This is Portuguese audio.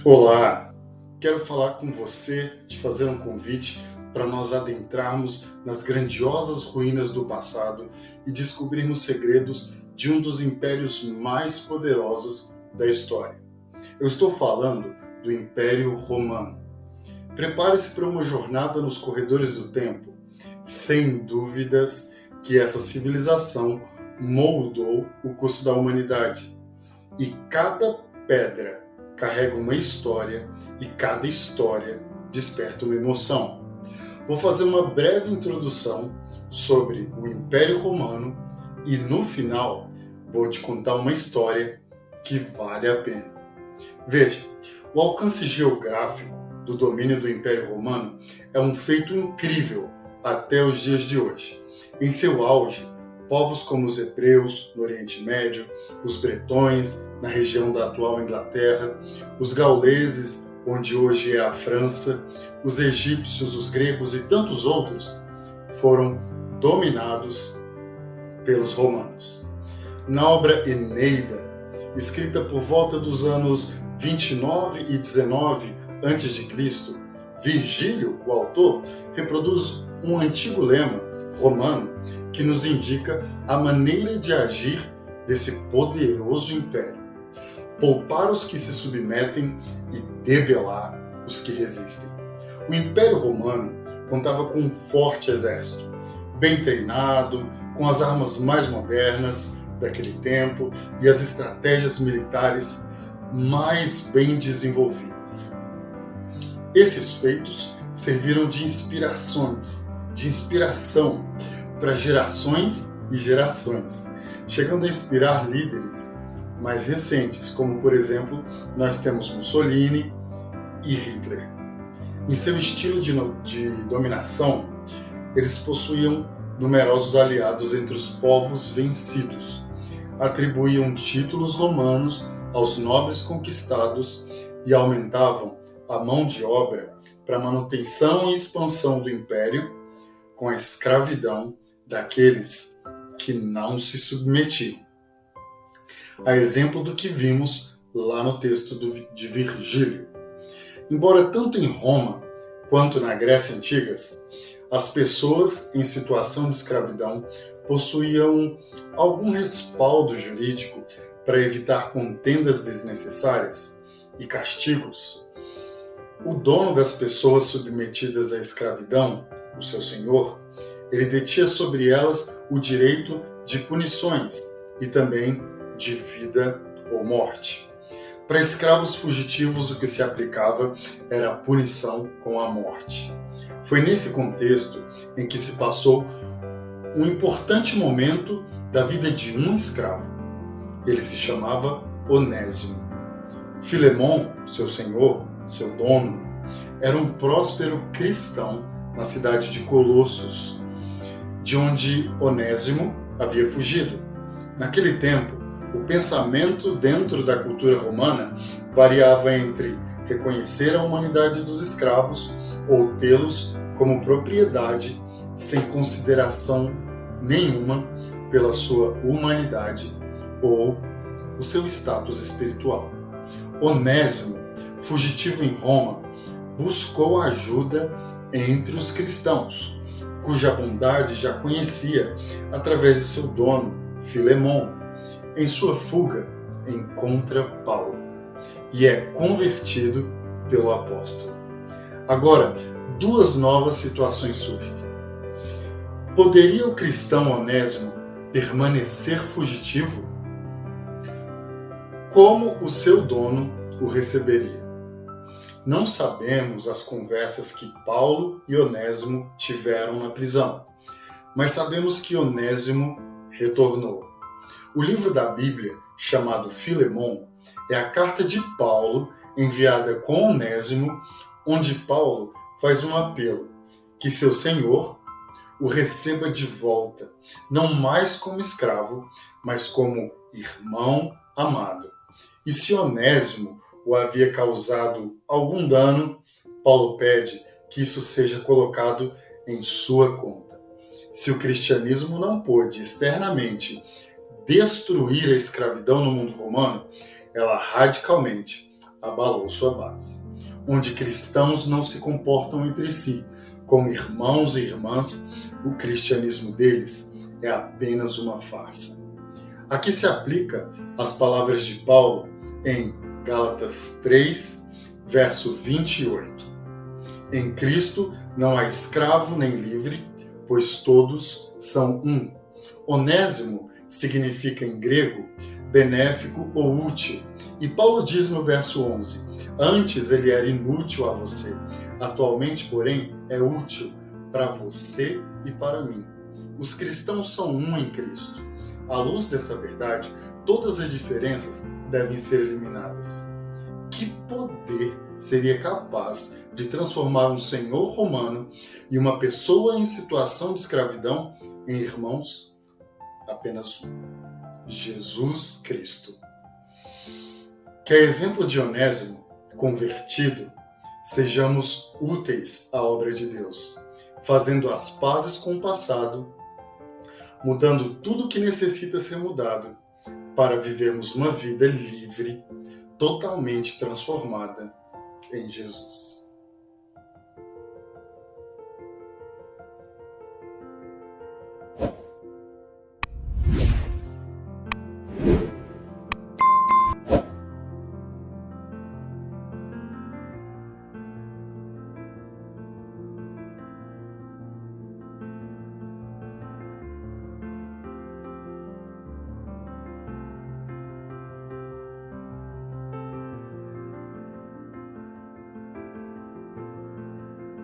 Olá, quero falar com você, te fazer um convite para nós adentrarmos nas grandiosas ruínas do passado e descobrirmos segredos de um dos impérios mais poderosos da história. Eu estou falando do Império Romano. Prepare-se para uma jornada nos corredores do tempo. Sem dúvidas que essa civilização moldou o curso da humanidade. E cada pedra carrega uma história e cada história desperta uma emoção. Vou fazer uma breve introdução sobre o Império Romano e no final vou te contar uma história que vale a pena. Veja, o alcance geográfico do domínio do Império Romano é um feito incrível até os dias de hoje. Em seu auge, povos como os hebreus, no Oriente Médio, os bretões, na região da atual Inglaterra, os gauleses, onde hoje é a França, os egípcios, os gregos e tantos outros, foram dominados pelos romanos. Na obra Eneida, escrita por volta dos anos 29 e 19 a.C., Virgílio, o autor, reproduz um antigo lema romano que nos indica a maneira de agir desse poderoso império: poupar os que se submetem e debelar os que resistem. O Império Romano contava com um forte exército, bem treinado, com as armas mais modernas daquele tempo e as estratégias militares mais bem desenvolvidas. Esses feitos serviram de inspiração para gerações e gerações, chegando a inspirar líderes mais recentes, como por exemplo, nós temos Mussolini e Hitler. Em seu estilo de dominação, eles possuíam numerosos aliados entre os povos vencidos, atribuíam títulos romanos aos nobres conquistados e aumentavam a mão de obra para a manutenção e expansão do império, com a escravidão daqueles que não se submetiam. A exemplo do que vimos lá no texto de Virgílio. Embora tanto em Roma quanto na Grécia Antigas, as pessoas em situação de escravidão possuíam algum respaldo jurídico para evitar contendas desnecessárias e castigos. O dono das pessoas submetidas à escravidão, o seu senhor, ele detinha sobre elas o direito de punições e também de vida ou morte. Para escravos fugitivos, o que se aplicava era a punição com a morte. Foi nesse contexto em que se passou um importante momento da vida de um escravo. Ele se chamava Onésimo. Filemon, seu senhor, seu dono, era um próspero cristão na cidade de Colossos, de onde Onésimo havia fugido. Naquele tempo, o pensamento dentro da cultura romana variava entre reconhecer a humanidade dos escravos ou tê-los como propriedade sem consideração nenhuma pela sua humanidade ou o seu status espiritual. Onésimo, fugitivo em Roma, buscou ajuda entre os cristãos, cuja bondade já conhecia através de seu dono, Filemon. Em sua fuga, encontra Paulo e é convertido pelo apóstolo. Agora, duas novas situações surgem. Poderia o cristão Onésimo permanecer fugitivo? Como o seu dono o receberia? Não sabemos as conversas que Paulo e Onésimo tiveram na prisão, mas sabemos que Onésimo retornou. O livro da Bíblia, chamado Filemon, é a carta de Paulo enviada com Onésimo, onde Paulo faz um apelo que seu senhor o receba de volta, não mais como escravo, mas como irmão amado. E se Onésimo o havia causado algum dano, Paulo pede que isso seja colocado em sua conta. Se o cristianismo não pôde externamente destruir a escravidão no mundo romano, ela radicalmente abalou sua base, onde cristãos não se comportam entre si como irmãos e irmãs, o cristianismo deles é apenas uma farsa. Aqui se aplica as palavras de Paulo em Gálatas 3, verso 28. Em Cristo não há escravo nem livre, pois todos são um. Onésimo significa em grego benéfico ou útil. E Paulo diz no verso 11, antes ele era inútil a você, atualmente, porém, é útil para você e para mim. Os cristãos são um em Cristo. À luz dessa verdade, todas as diferenças devem ser eliminadas. Que poder seria capaz de transformar um senhor romano e uma pessoa em situação de escravidão em irmãos? Apenas um: Jesus Cristo. Que a exemplo de Onésimo, convertido, sejamos úteis à obra de Deus, fazendo as pazes com o passado, mudando tudo o que necessita ser mudado, para vivermos uma vida livre, totalmente transformada em Jesus.